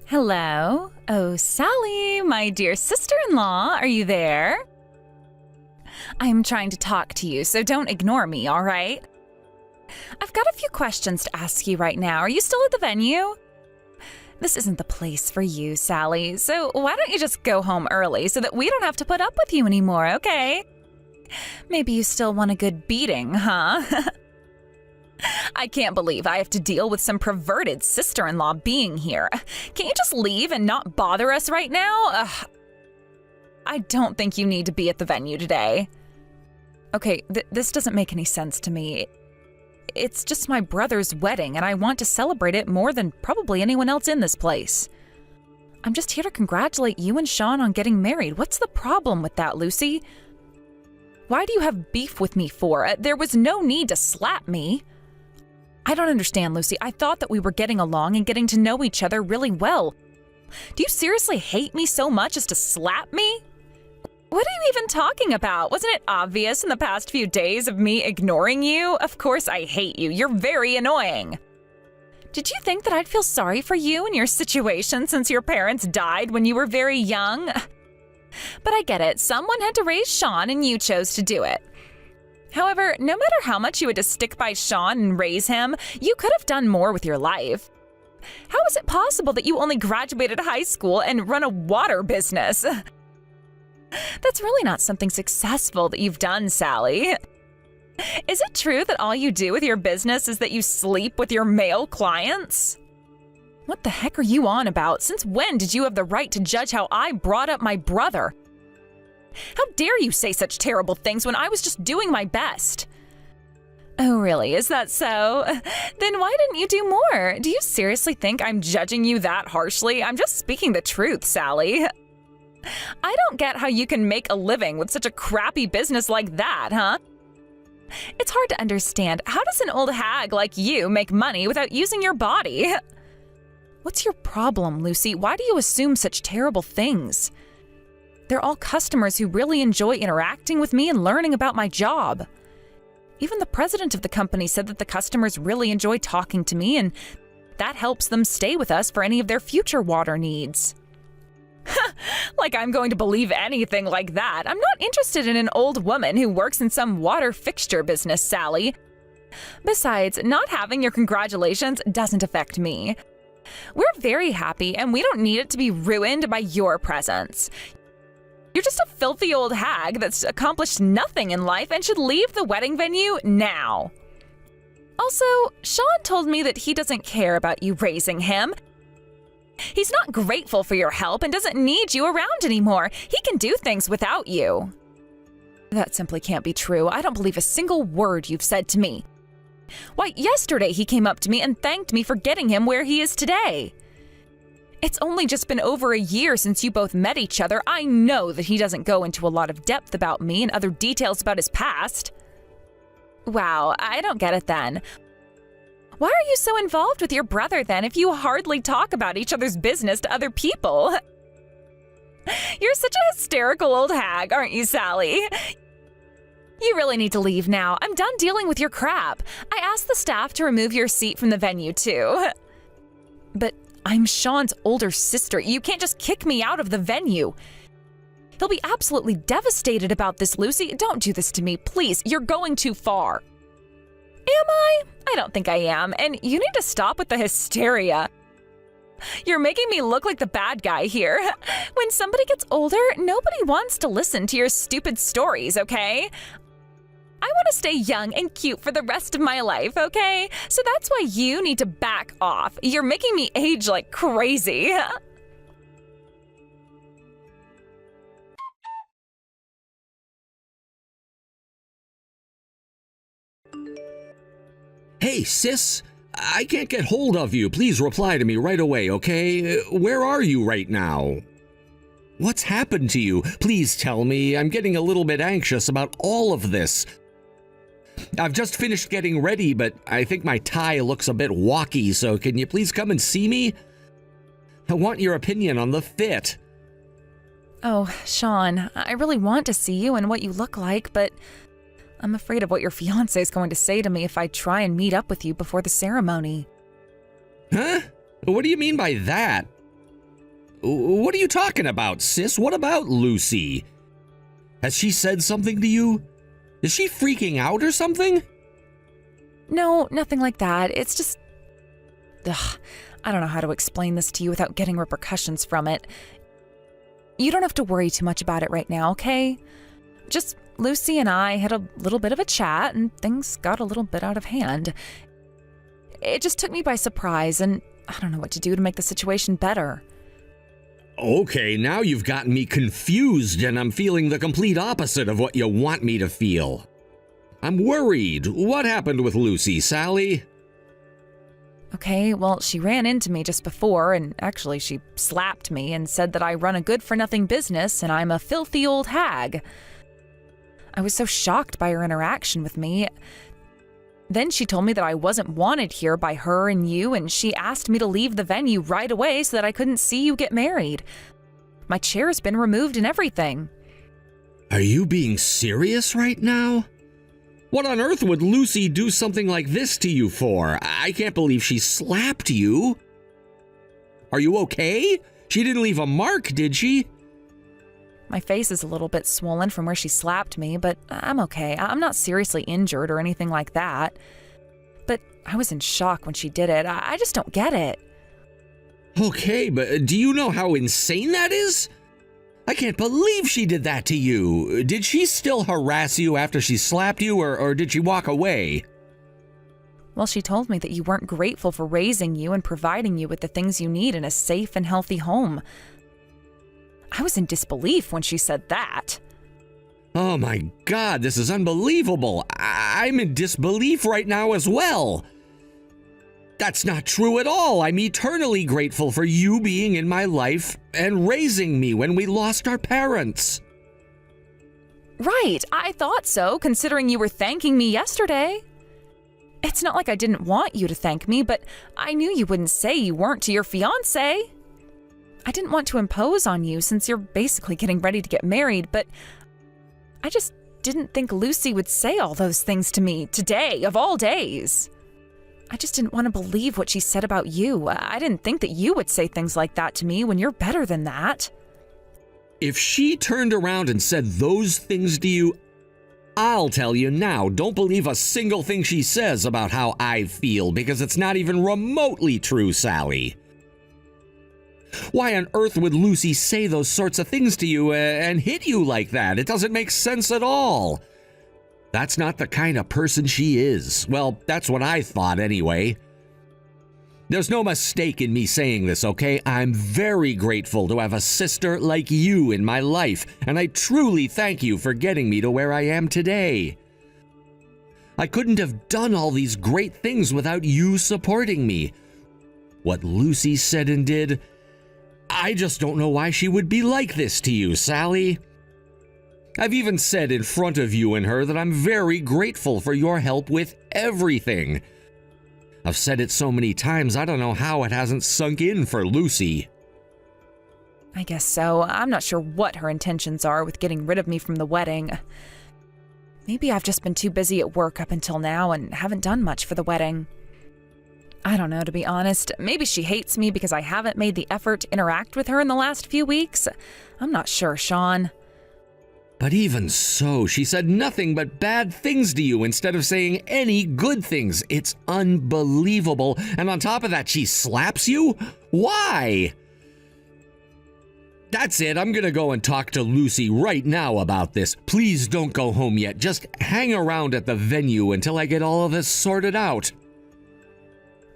Hello? Oh, Sally, my dear sister-in-law, are you there? I'm trying to talk to you, so don't ignore me, all right? I've got a few questions to ask you right now. Are you still at the venue? This isn't the place for you, Sally, so why don't you just go home early so that we don't have to put up with you anymore, okay? Maybe you still want a good beating, huh? I can't believe I have to deal with some perverted sister-in-law being here. Can't you just leave and not bother us right now? I don't think you need to be at the venue today. Okay, this doesn't make any sense to me. It's just my brother's wedding, and I want to celebrate it more than probably anyone else in this place. I'm just here to congratulate you and Sean on getting married. What's the problem with that, Lucy? Why do you have beef with me for? There was no need to slap me. I don't understand, Lucy. I thought that we were getting along and getting to know each other really well. Do you seriously hate me so much as to slap me? What are you even talking about? Wasn't it obvious in the past few days of me ignoring you? Of course I hate you. You're very annoying. Did you think that I'd feel sorry for you and your situation since your parents died when you were very young? But I get it. Someone had to raise Sean and you chose to do it. However, no matter how much you had to stick by Sean and raise him, you could have done more with your life. How is it possible that you only graduated high school and run a water business? That's really not something successful that you've done, Sally. Is it true that all you do with your business is that you sleep with your male clients? What the heck are you on about? Since when did you have the right to judge how I brought up my brother? How dare you say such terrible things when I was just doing my best? Oh, really? Is that so? Then why didn't you do more? Do you seriously think I'm judging you that harshly? I'm just speaking the truth, Sally. I don't get how you can make a living with such a crappy business like that, huh? It's hard to understand. How does an old hag like you make money without using your body? What's your problem, Lucy? Why do you assume such terrible things? They're all customers who really enjoy interacting with me and learning about my job. Even the president of the company said that the customers really enjoy talking to me, and that helps them stay with us for any of their future water needs. Like I'm going to believe anything like that. I'm not interested in an old woman who works in some water fixture business, Sally. Besides, not having your congratulations doesn't affect me. We're very happy, and we don't need it to be ruined by your presence. You're just a filthy old hag that's accomplished nothing in life and should leave the wedding venue now. Also, Sean told me that he doesn't care about you raising him. He's not grateful for your help and doesn't need you around anymore. He can do things without you. That simply can't be true. I don't believe a single word you've said to me. Why, yesterday he came up to me and thanked me for getting him where he is today. It's only just been over a year since you both met each other. I know that he doesn't go into a lot of depth about me and other details about his past. Wow, I don't get it then. Why are you so involved with your brother then if you hardly talk about each other's business to other people? You're such a hysterical old hag, aren't you, Sally? You really need to leave now. I'm done dealing with your crap. I asked the staff to remove your seat from the venue, too. But I'm Sean's older sister. You can't just kick me out of the venue. He'll be absolutely devastated about this, Lucy. Don't do this to me, please. You're going too far. Am I? I don't think I am, and you need to stop with the hysteria. You're making me look like the bad guy here. When somebody gets older, nobody wants to listen to your stupid stories, okay? I want to stay young and cute for the rest of my life, okay? So that's why you need to back off. You're making me age like crazy. Hey, sis, I can't get hold of you. Please reply to me right away, okay? Where are you right now? What's happened to you? Please tell me. I'm getting a little bit anxious about all of this. I've just finished getting ready, but I think my tie looks a bit walky, so can you please come and see me? I want your opinion on the fit. Oh, Sean, I really want to see you and what you look like, but I'm afraid of what your fiancé is going to say to me if I try and meet up with you before the ceremony. Huh? What do you mean by that? What are you talking about, sis? What about Lucy? Has she said something to you? Is she freaking out or something? No, nothing like that. It's just... Ugh, I don't know how to explain this to you without getting repercussions from it. You don't have to worry too much about it right now, okay? Just Lucy and I had a little bit of a chat and things got a little bit out of hand. It just took me by surprise and I don't know what to do to make the situation better. Okay, now you've gotten me confused and I'm feeling the complete opposite of what you want me to feel. I'm worried. What happened with Lucy, Sally? Okay, well, she ran into me just before and actually she slapped me and said that I run a good-for-nothing business and I'm a filthy old hag. I was so shocked by her interaction with me. Then she told me that I wasn't wanted here by her and you, and she asked me to leave the venue right away so that I couldn't see you get married. My chair's been removed and everything. Are you being serious right now? What on earth would Lucy do something like this to you for? I can't believe she slapped you. Are you okay? She didn't leave a mark, did she? My face is a little bit swollen from where she slapped me, but I'm okay. I'm not seriously injured or anything like that. But I was in shock when she did it. I just don't get it. Okay, but do you know how insane that is? I can't believe she did that to you. Did she still harass you after she slapped you, or did she walk away? Well, she told me that you weren't grateful for raising you and providing you with the things you need in a safe and healthy home. I was in disbelief when she said that. Oh my God, this is unbelievable. I'm in disbelief right now as well. That's not true at all. I'm eternally grateful for you being in my life and raising me when we lost our parents. Right, I thought so, considering you were thanking me yesterday. It's not like I didn't want you to thank me, but I knew you wouldn't say you weren't to your fiancé. I didn't want to impose on you since you're basically getting ready to get married, but I just didn't think Lucy would say all those things to me today, of all days. I just didn't want to believe what she said about you. I didn't think that you would say things like that to me when you're better than that. If she turned around and said those things to you, I'll tell you now, don't believe a single thing she says about how I feel, because it's not even remotely true, Sally. Why on earth would Lucy say those sorts of things to you and hit you like that? It doesn't make sense at all. That's not the kind of person she is. Well, that's what I thought anyway. There's no mistake in me saying this, okay? I'm very grateful to have a sister like you in my life, and I truly thank you for getting me to where I am today. I couldn't have done all these great things without you supporting me. What Lucy said and did, I just don't know why she would be like this to you, Sally. I've even said in front of you and her that I'm very grateful for your help with everything. I've said it so many times, I don't know how it hasn't sunk in for Lucy. I guess so. I'm not sure what her intentions are with getting rid of me from the wedding. Maybe I've just been too busy at work up until now and haven't done much for the wedding. I don't know, to be honest. Maybe she hates me because I haven't made the effort to interact with her in the last few weeks. I'm not sure, Sean. But even so, she said nothing but bad things to you instead of saying any good things. It's unbelievable. And on top of that, she slaps you? Why? That's it. I'm gonna go and talk to Lucy right now about this. Please don't go home yet. Just hang around at the venue until I get all of this sorted out.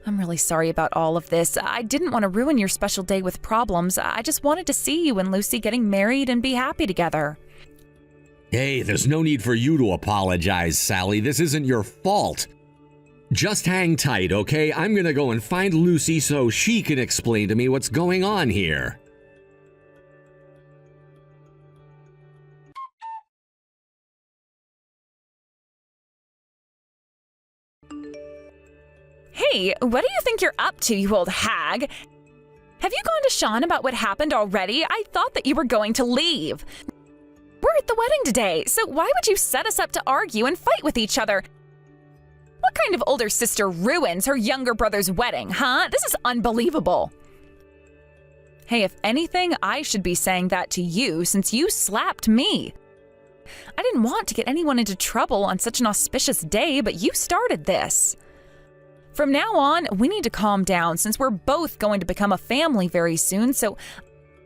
I'm really sorry about all of this. I didn't want to ruin your special day with problems. I just wanted to see you and Lucy getting married and be happy together. Hey, there's no need for you to apologize, Sally. This isn't your fault. Just hang tight, okay? I'm gonna go and find Lucy so she can explain to me what's going on here. Hey, what do you think you're up to, you old hag? Have you gone to Sean about what happened already? I thought that you were going to leave. We're at the wedding today, so why would you set us up to argue and fight with each other? What kind of older sister ruins her younger brother's wedding, huh? This is unbelievable. Hey, if anything, I should be saying that to you since you slapped me. I didn't want to get anyone into trouble on such an auspicious day, but you started this. From now on, we need to calm down since we're both going to become a family very soon, so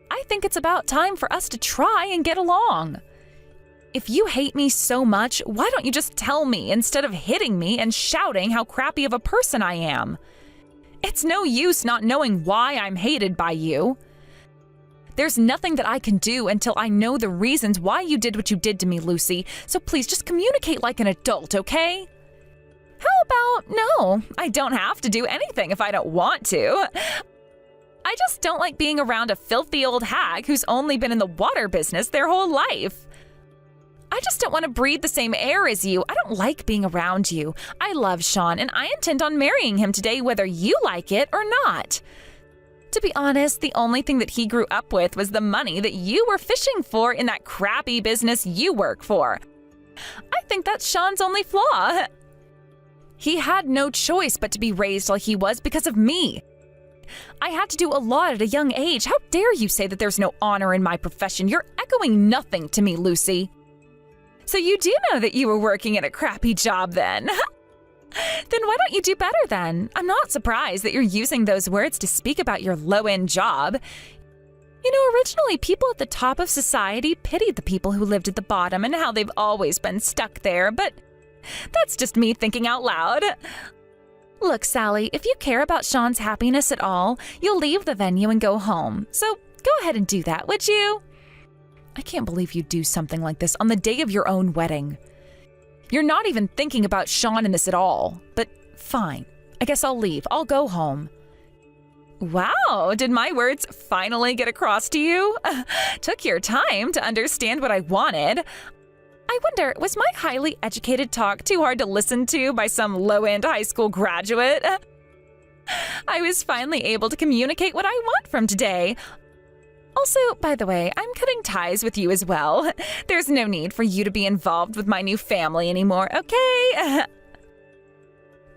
I think it's about time for us to try and get along. If you hate me so much, why don't you just tell me instead of hitting me and shouting how crappy of a person I am? It's no use not knowing why I'm hated by you. There's nothing that I can do until I know the reasons why you did what you did to me, Lucy, so please just communicate like an adult, okay? How about no, I don't have to do anything if I don't want to. I just don't like being around a filthy old hag who's only been in the water business their whole life. I just don't want to breathe the same air as you. I don't like being around you. I love Sean, and I intend on marrying him today whether you like it or not. To be honest, the only thing that he grew up with was the money that you were fishing for in that crappy business you work for. I think that's Sean's only flaw. He had no choice but to be raised like he was because of me. I had to do a lot at a young age. How dare you say that there's no honor in my profession? You're echoing nothing to me, Lucy. So you do know that you were working at a crappy job then? Then why don't you do better then? I'm not surprised that you're using those words to speak about your low-end job. You know, originally people at the top of society pitied the people who lived at the bottom and how they've always been stuck there, but that's just me thinking out loud. Look, Sally, if you care about Sean's happiness at all, you'll leave the venue and go home. So go ahead and do that, would you? I can't believe you'd do something like this on the day of your own wedding. You're not even thinking about Sean in this at all. But fine, I guess I'll leave. I'll go home. Wow, did my words finally get across to you? Took your time to understand what I wanted. I wonder, was my highly educated talk too hard to listen to by some low-end high school graduate? I was finally able to communicate what I want from today. Also, by the way, I'm cutting ties with you as well. There's no need for you to be involved with my new family anymore, okay?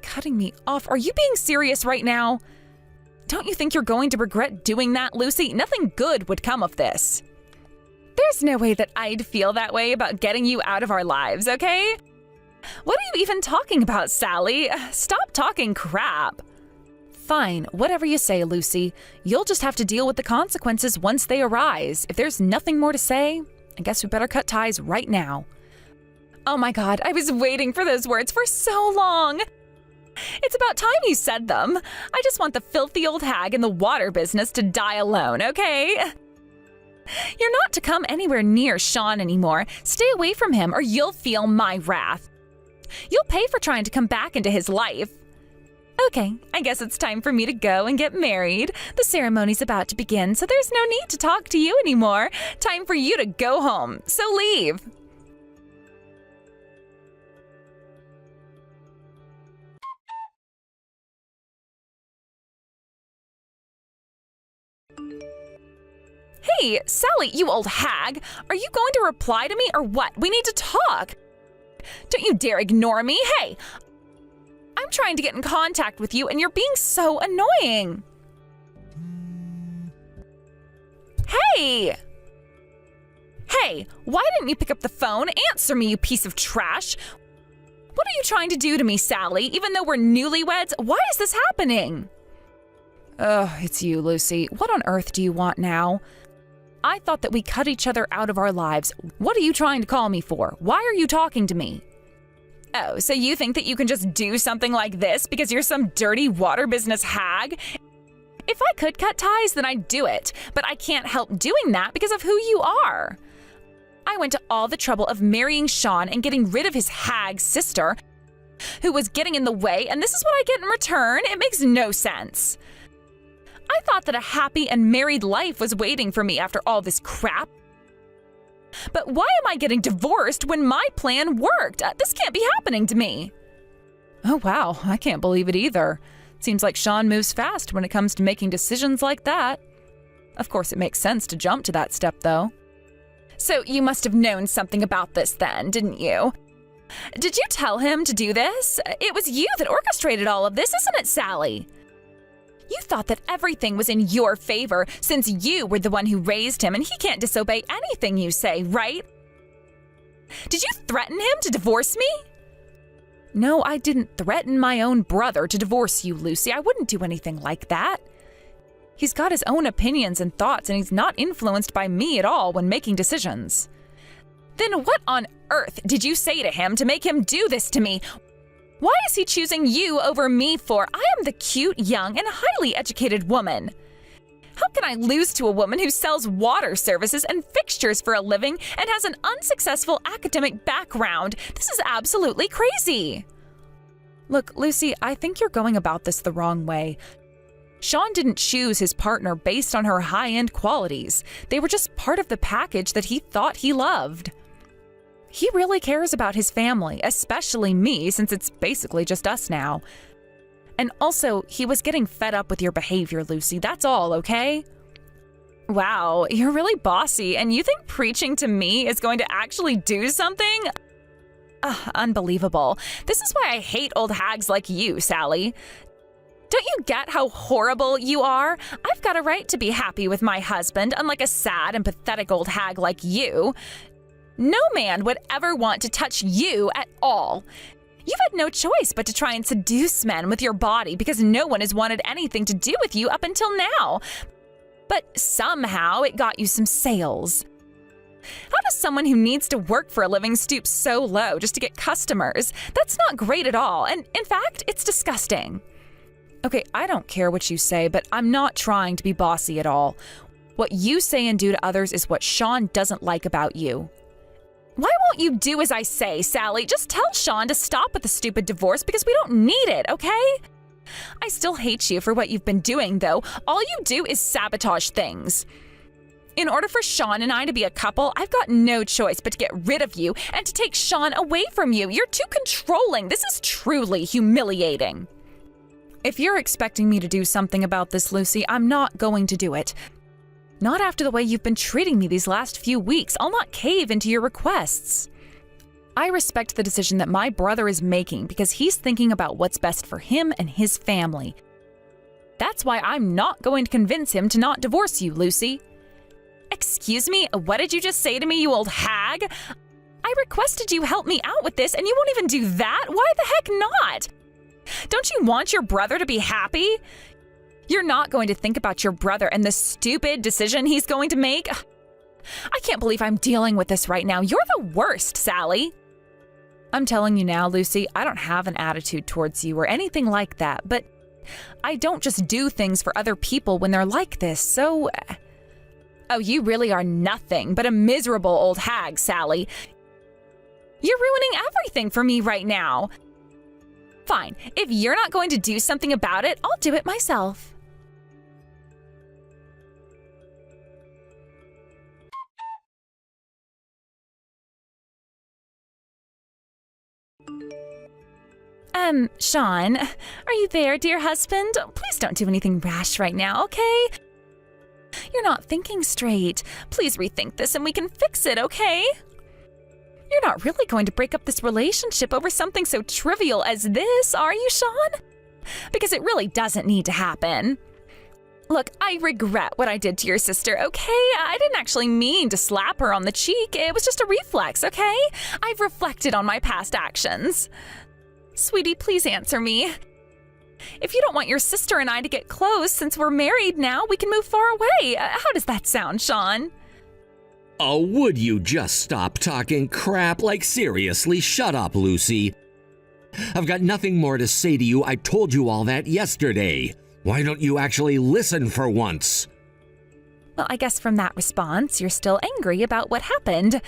Cutting me off? Are you being serious right now? Don't you think you're going to regret doing that, Lucy? Nothing good would come of this. There's no way that I'd feel that way about getting you out of our lives, okay? What are you even talking about, Sally? Stop talking crap. Fine, whatever you say, Lucy. You'll just have to deal with the consequences once they arise. If there's nothing more to say, I guess we better cut ties right now. Oh my God, I was waiting for those words for so long. It's about time you said them. I just want the filthy old hag in the water business to die alone, okay? You're not to come anywhere near Sean anymore. Stay away from him or you'll feel my wrath. You'll pay for trying to come back into his life. Okay, I guess it's time for me to go and get married. The ceremony's about to begin, so there's no need to talk to you anymore. Time for you to go home, so leave. Hey, Sally, you old hag! Are you going to reply to me or what? We need to talk! Don't you dare ignore me! Hey! I'm trying to get in contact with you and you're being so annoying! Hey! Hey, why didn't you pick up the phone? Answer me, you piece of trash! What are you trying to do to me, Sally? Even though we're newlyweds, why is this happening? Ugh, it's you, Lucy. What on earth do you want now? I thought that we cut each other out of our lives. What are you trying to call me for? Why are you talking to me? Oh, so you think that you can just do something like this because you're some dirty water business hag? If I could cut ties, then I'd do it, but I can't help doing that because of who you are. I went to all the trouble of marrying Sean and getting rid of his hag sister, who was getting in the way, and this is what I get in return? It makes no sense. I thought that a happy and married life was waiting for me after all this crap. But why am I getting divorced when my plan worked? This can't be happening to me. Oh, wow. I can't believe it either. Seems like Sean moves fast when it comes to making decisions like that. Of course, it makes sense to jump to that step, though. So you must have known something about this then, didn't you? Did you tell him to do this? It was you that orchestrated all of this, isn't it, Sally? You thought that everything was in your favor since you were the one who raised him and he can't disobey anything you say, right? Did you threaten him to divorce me? No, I didn't threaten my own brother to divorce you, Lucy. I wouldn't do anything like that. He's got his own opinions and thoughts, and he's not influenced by me at all when making decisions. Then what on earth did you say to him to make him do this to me? Why is he choosing you over me for? I am the cute, young, and highly educated woman. How can I lose to a woman who sells water services and fixtures for a living and has an unsuccessful academic background? This is absolutely crazy. Look, Lucy, I think you're going about this the wrong way. Sean didn't choose his partner based on her high-end qualities. They were just part of the package that he thought he loved. He really cares about his family, especially me, since it's basically just us now. And also, he was getting fed up with your behavior, Lucy. That's all, okay? Wow, you're really bossy, and you think preaching to me is going to actually do something? Unbelievable. This is why I hate old hags like you, Sally. Don't you get how horrible you are? I've got a right to be happy with my husband, unlike a sad and pathetic old hag like you. No man would ever want to touch you at all. You've had no choice but to try and seduce men with your body because no one has wanted anything to do with you up until now. But somehow it got you some sales. How does someone who needs to work for a living stoop so low just to get customers? That's not great at all, and in fact, it's disgusting. Okay, I don't care what you say, but I'm not trying to be bossy at all. What you say and do to others is what Sean doesn't like about you. Why won't you do as I say, Sally? Just tell Sean to stop with the stupid divorce because we don't need it, okay? I still hate you for what you've been doing, though. All you do is sabotage things. In order for Sean and I to be a couple, I've got no choice but to get rid of you and to take Sean away from you. You're too controlling. This is truly humiliating. If you're expecting me to do something about this, Lucy, I'm not going to do it. Not after the way you've been treating me these last few weeks. I'll not cave into your requests. I respect the decision that my brother is making because he's thinking about what's best for him and his family. That's why I'm not going to convince him to not divorce you, Lucy. Excuse me? What did you just say to me, you old hag? I requested you help me out with this and you won't even do that? Why the heck not? Don't you want your brother to be happy? You're not going to think about your brother and the stupid decision he's going to make? I can't believe I'm dealing with this right now. You're the worst, Sally. I'm telling you now, Lucy, I don't have an attitude towards you or anything like that, but I don't just do things for other people when they're like this, so... Oh, you really are nothing but a miserable old hag, Sally. You're ruining everything for me right now. Fine, if you're not going to do something about it, I'll do it myself. Sean, are you there, dear husband? Please don't do anything rash right now, okay? You're not thinking straight. Please rethink this and we can fix it, okay? You're not really going to break up this relationship over something so trivial as this, are you, Sean? Because it really doesn't need to happen. Look, I regret what I did to your sister, okay? I didn't actually mean to slap her on the cheek. It was just a reflex, okay? I've reflected on my past actions. Sweetie, please answer me. If you don't want your sister and I to get close since we're married now, we can move far away. How does that sound, Sean? Oh, would you just stop talking crap? Like, seriously, shut up, Lucy. I've got nothing more to say to you. I told you all that yesterday. Why don't you actually listen for once? Well, I guess from that response, you're still angry about what happened.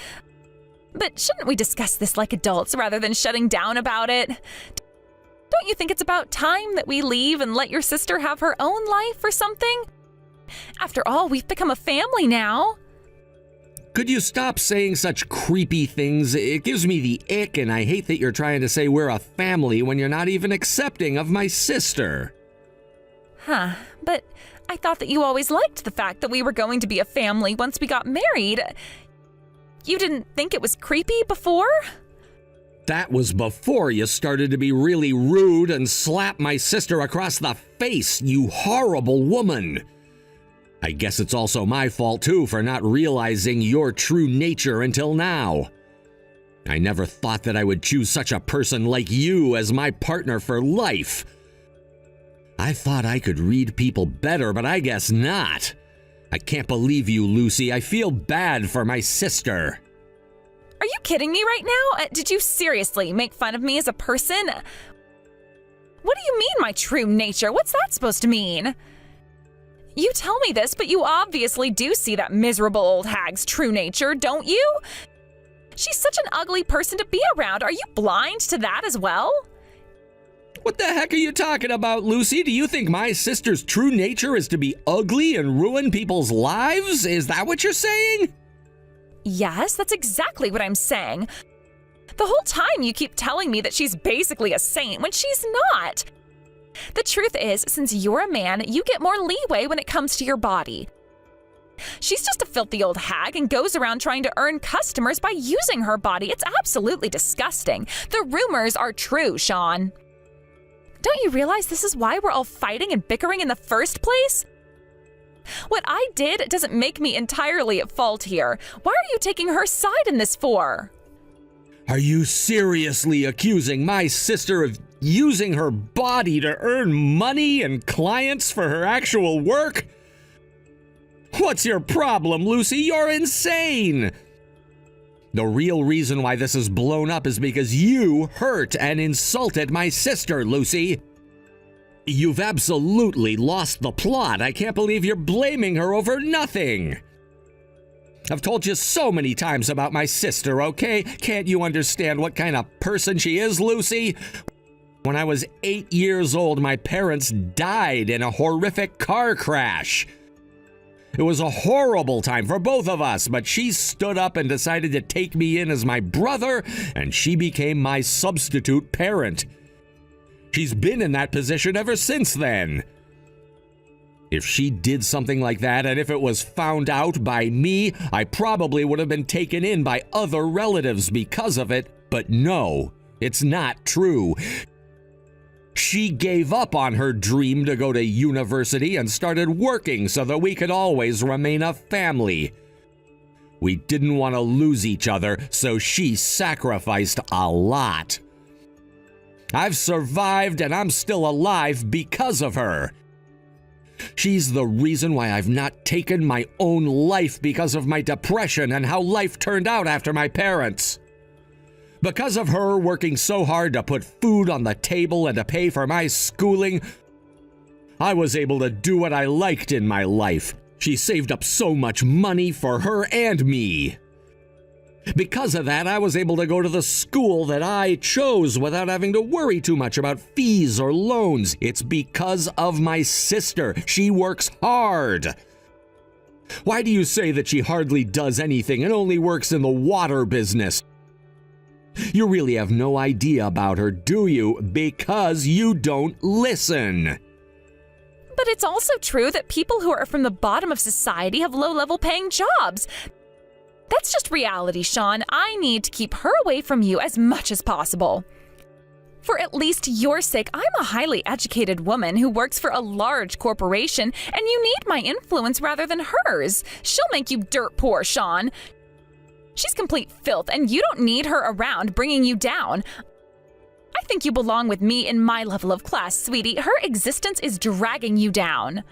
But shouldn't we discuss this like adults rather than shutting down about it? Don't you think it's about time that we leave and let your sister have her own life or something? After all, we've become a family now. Could you stop saying such creepy things? It gives me the ick, and I hate that you're trying to say we're a family when you're not even accepting of my sister. Huh, but I thought that you always liked the fact that we were going to be a family once we got married. You didn't think it was creepy before? That was before you started to be really rude and slap my sister across the face, you horrible woman. I guess it's also my fault too for not realizing your true nature until now. I never thought that I would choose such a person like you as my partner for life. I thought I could read people better, but I guess not. I can't believe you, Lucy. I feel bad for my sister. Are you kidding me right now? Did you seriously make fun of me as a person? What do you mean, my true nature? What's that supposed to mean? You tell me this, but you obviously do see that miserable old hag's true nature, don't you? She's such an ugly person to be around. Are you blind to that as well? What the heck are you talking about, Lucy? Do you think my sister's true nature is to be ugly and ruin people's lives? Is that what you're saying? Yes, that's exactly what I'm saying. The whole time you keep telling me that she's basically a saint when she's not. The truth is, since you're a man, you get more leeway when it comes to your body. She's just a filthy old hag and goes around trying to earn customers by using her body. It's absolutely disgusting. The rumors are true, Sean. Don't you realize this is why we're all fighting and bickering in the first place? What I did doesn't make me entirely at fault here. Why are you taking her side in this for? Are you seriously accusing my sister of using her body to earn money and clients for her actual work? What's your problem, Lucy? You're insane! The real reason why this is blown up is because you hurt and insulted my sister, Lucy. You've absolutely lost the plot. I can't believe you're blaming her over nothing. I've told you so many times about my sister, okay? Can't you understand what kind of person she is, Lucy? When I was 8 years old, my parents died in a horrific car crash. It was a horrible time for both of us, but she stood up and decided to take me in as my brother, and she became my substitute parent. She's been in that position ever since then. If she did something like that, and if it was found out by me, I probably would have been taken in by other relatives because of it, but no, it's not true. She gave up on her dream to go to university and started working so that we could always remain a family. We didn't want to lose each other, so she sacrificed a lot. I've survived and I'm still alive because of her. She's the reason why I've not taken my own life because of my depression and how life turned out after my parents. Because of her working so hard to put food on the table and to pay for my schooling, I was able to do what I liked in my life. She saved up so much money for her and me. Because of that, I was able to go to the school that I chose without having to worry too much about fees or loans. It's because of my sister. She works hard. Why do you say that she hardly does anything and only works in the water business? You really have no idea about her, do you? Because you don't listen. But it's also true that people who are from the bottom of society have low-level paying jobs. That's just reality, Sean. I need to keep her away from you as much as possible. For at least your sake, I'm a highly educated woman who works for a large corporation, and you need my influence rather than hers. She'll make you dirt poor, Sean. She's complete filth, and you don't need her around bringing you down. I think you belong with me in my level of class, sweetie. Her existence is dragging you down.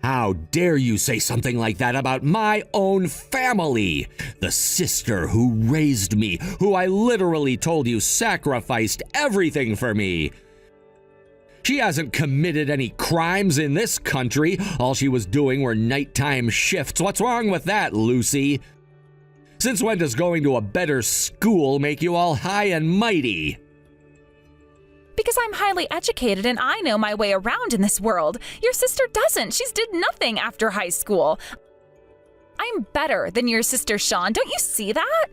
How dare you say something like that about my own family? The sister who raised me, who I literally told you sacrificed everything for me. She hasn't committed any crimes in this country. All she was doing were nighttime shifts. What's wrong with that, Lucy? Since when does going to a better school make you all high and mighty? Because I'm highly educated and I know my way around in this world. Your sister doesn't. She's did nothing after high school. I'm better than your sister, Sean. Don't you see that?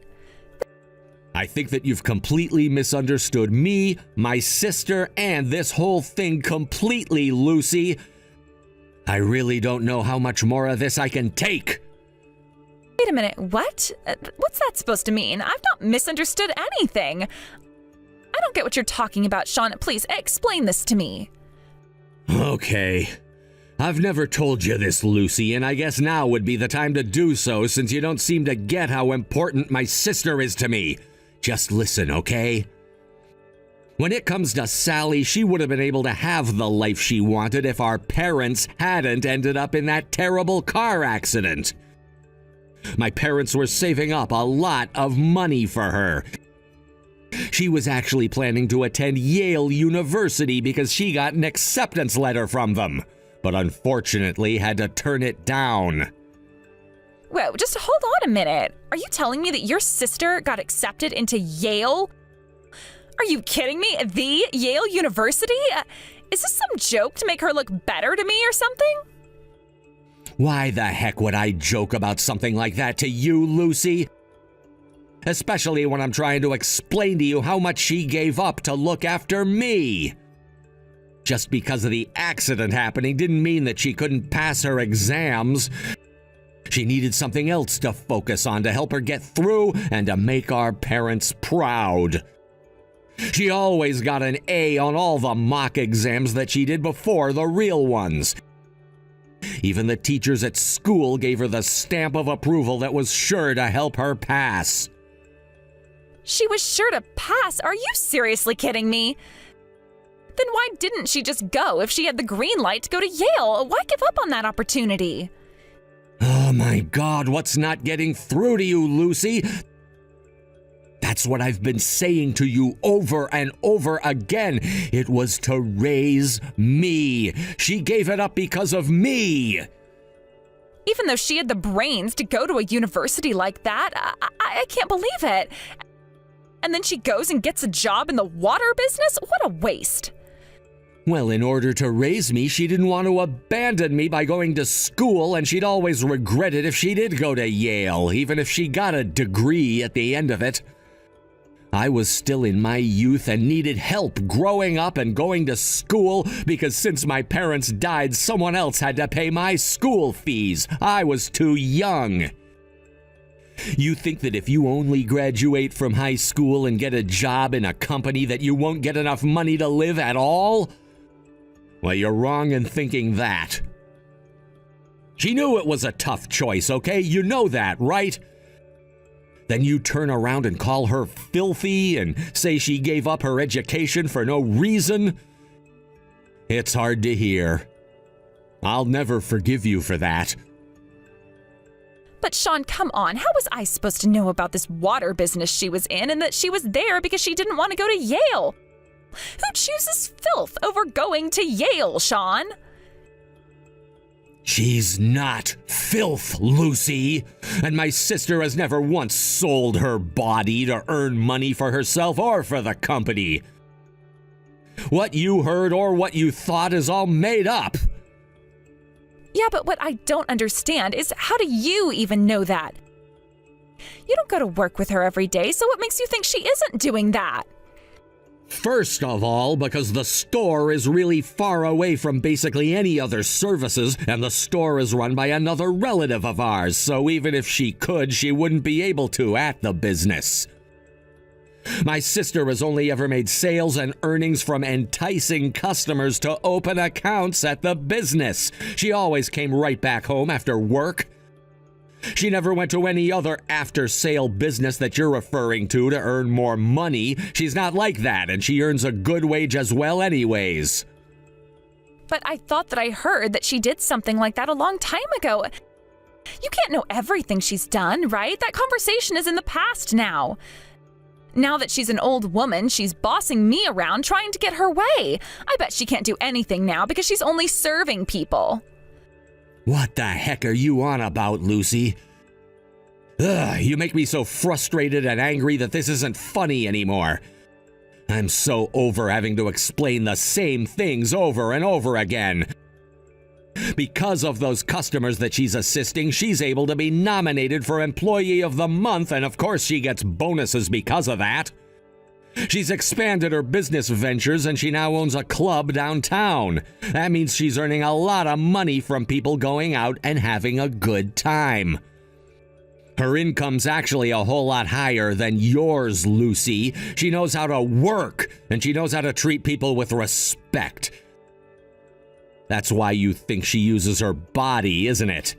I think that you've completely misunderstood me, my sister, and this whole thing completely, Lucy. I really don't know how much more of this I can take. Wait a minute, what? What's that supposed to mean? I've not misunderstood anything. I don't get what you're talking about, Sean. Please, explain this to me. Okay. I've never told you this, Lucy, and I guess now would be the time to do so since you don't seem to get how important my sister is to me. Just listen, okay? When it comes to Sally, she would have been able to have the life she wanted if our parents hadn't ended up in that terrible car accident. My parents were saving up a lot of money for her. She was actually planning to attend Yale University because she got an acceptance letter from them, but unfortunately had to turn it down. Whoa, just hold on a minute. Are you telling me that your sister got accepted into Yale? Are you kidding me? The Yale University? Is this some joke to make her look better to me or something? Why the heck would I joke about something like that to you, Lucy? Especially when I'm trying to explain to you how much she gave up to look after me. Just because of the accident happening didn't mean that she couldn't pass her exams. She needed something else to focus on to help her get through and to make our parents proud. She always got an A on all the mock exams that she did before the real ones. Even the teachers at school gave her the stamp of approval that was sure to help her pass. She was sure to pass? Are you seriously kidding me? Then why didn't she just go if she had the green light to go to Yale? Why give up on that opportunity? Oh my God, what's not getting through to you, Lucy? That's what I've been saying to you over and over again. It was to raise me. She gave it up because of me. Even though she had the brains to go to a university like that, I can't believe it. And then she goes and gets a job in the water business? What a waste. Well, in order to raise me, she didn't want to abandon me by going to school, and she'd always regret it if she did go to Yale, even if she got a degree at the end of it. I was still in my youth and needed help growing up and going to school because since my parents died, someone else had to pay my school fees. I was too young. You think that if you only graduate from high school and get a job in a company that you won't get enough money to live at all? Well, you're wrong in thinking that. She knew it was a tough choice, okay? You know that, right? Then you turn around and call her filthy and say she gave up her education for no reason? It's hard to hear. I'll never forgive you for that. But Sean, come on. How was I supposed to know about this water business she was in and that she was there because she didn't want to go to Yale? Who chooses filth over going to Yale, Sean? She's not filth, Lucy. And my sister has never once sold her body to earn money for herself or for the company. What you heard or what you thought is all made up. Yeah, but what I don't understand is how do you even know that? You don't go to work with her every day, so what makes you think she isn't doing that? First of all, because the store is really far away from basically any other services, and the store is run by another relative of ours, so even if she could, she wouldn't be able to at the business. My sister has only ever made sales and earnings from enticing customers to open accounts at the business. She always came right back home after work. She never went to any other after-sale business that you're referring to earn more money. She's not like that, and she earns a good wage as well anyways. But I thought that I heard that she did something like that a long time ago. You can't know everything she's done, right? That conversation is in the past now. Now that she's an old woman, she's bossing me around trying to get her way. I bet she can't do anything now because she's only serving people. What the heck are you on about, Lucy? Ugh, you make me so frustrated and angry that this isn't funny anymore. I'm so over having to explain the same things over and over again. Because of those customers that she's assisting, she's able to be nominated for Employee of the Month, and of course she gets bonuses because of that. She's expanded her business ventures and she now owns a club downtown. That means she's earning a lot of money from people going out and having a good time. Her income's actually a whole lot higher than yours, Lucy. She knows how to work, and she knows how to treat people with respect. That's why you think she uses her body, isn't it?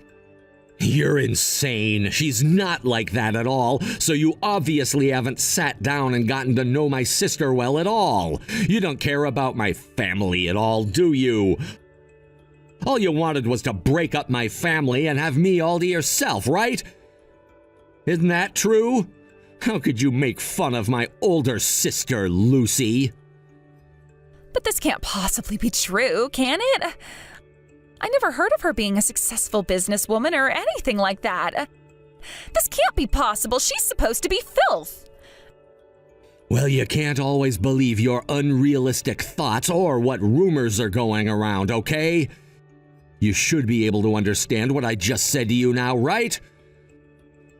You're insane. She's not like that at all, so you obviously haven't sat down and gotten to know my sister well at all. You don't care about my family at all, do you? All you wanted was to break up my family and have me all to yourself, right? Isn't that true? How could you make fun of my older sister, Lucy? But this can't possibly be true, can it? I never heard of her being a successful businesswoman or anything like that. This can't be possible. She's supposed to be filth. Well, you can't always believe your unrealistic thoughts or what rumors are going around, okay? You should be able to understand what I just said to you now, right?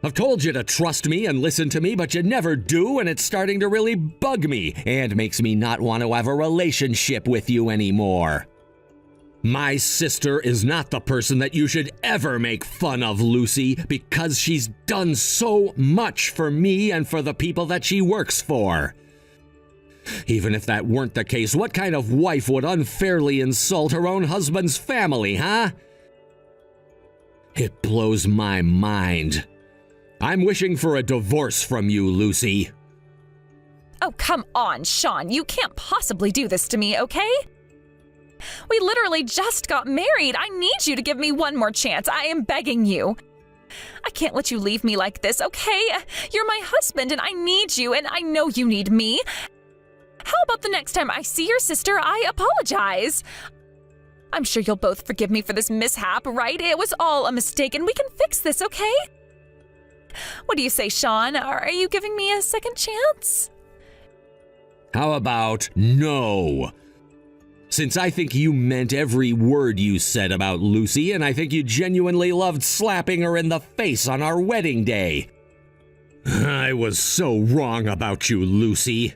I've told you to trust me and listen to me, but you never do, and it's starting to really bug me and makes me not want to have a relationship with you anymore. My sister is not the person that you should ever make fun of, Lucy, because she's done so much for me and for the people that she works for. Even if that weren't the case, what kind of wife would unfairly insult her own husband's family, huh? It blows my mind. I'm wishing for a divorce from you, Lucy. Oh, come on, Sean. You can't possibly do this to me, okay? We literally just got married. I need you to give me one more chance. I am begging you. I can't let you leave me like this, okay? You're my husband and I need you and I know you need me. How about the next time I see your sister, I apologize? I'm sure you'll both forgive me for this mishap, right? It was all a mistake and we can fix this, okay? What do you say, Sean? Are you giving me a second chance? How about no? Since I think you meant every word you said about Lucy, and I think you genuinely loved slapping her in the face on our wedding day. I was so wrong about you, Lucy.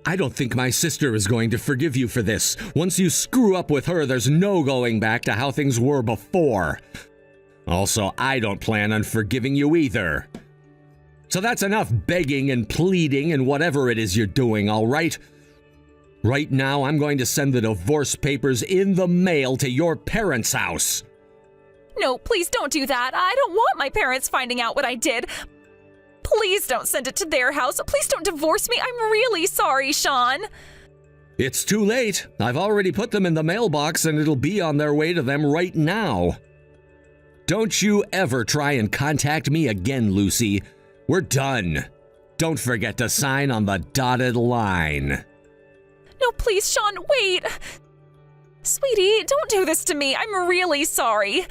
I don't think my sister is going to forgive you for this. Once you screw up with her, there's no going back to how things were before. Also, I don't plan on forgiving you either. So that's enough begging and pleading and whatever it is you're doing, all right? Right now, I'm going to send the divorce papers in the mail to your parents' house. No, please don't do that. I don't want my parents finding out what I did. Please don't send it to their house. Please don't divorce me. I'm really sorry, Sean. It's too late. I've already put them in the mailbox and it'll be on their way to them right now. Don't you ever try and contact me again, Lucy. We're done. Don't forget to sign on the dotted line. No, please, Sean, wait. Sweetie, don't do this to me. I'm really sorry.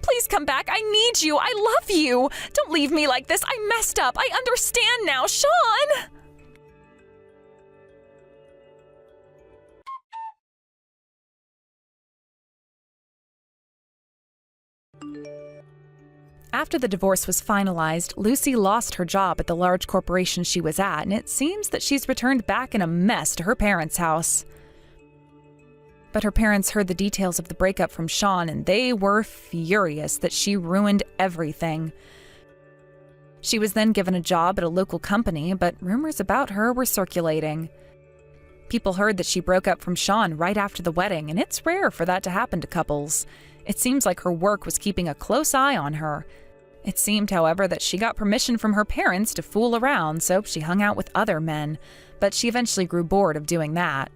Please come back. I need you. I love you. Don't leave me like this. I messed up. I understand now, Sean. After the divorce was finalized, Lucy lost her job at the large corporation she was at, and it seems that she's returned back in a mess to her parents' house. But her parents heard the details of the breakup from Sean, and they were furious that she ruined everything. She was then given a job at a local company, but rumors about her were circulating. People heard that she broke up from Sean right after the wedding, and it's rare for that to happen to couples. It seems like her work was keeping a close eye on her. It seemed, however, that she got permission from her parents to fool around, so she hung out with other men, but she eventually grew bored of doing that.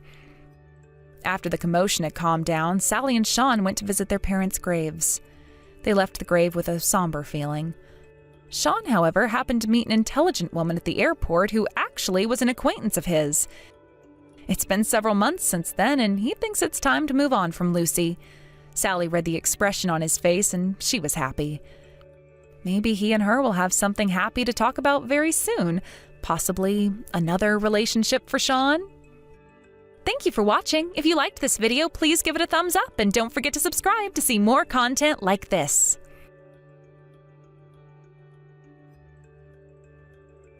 After the commotion had calmed down, Sally and Sean went to visit their parents' graves. They left the grave with a somber feeling. Sean, however, happened to meet an intelligent woman at the airport who actually was an acquaintance of his. It's been several months since then, and he thinks it's time to move on from Lucy. Sally read the expression on his face, and she was happy. Maybe he and her will have something happy to talk about very soon. Possibly another relationship for Sean? Thank you for watching. If you liked this video, please give it a thumbs up and don't forget to subscribe to see more content like this.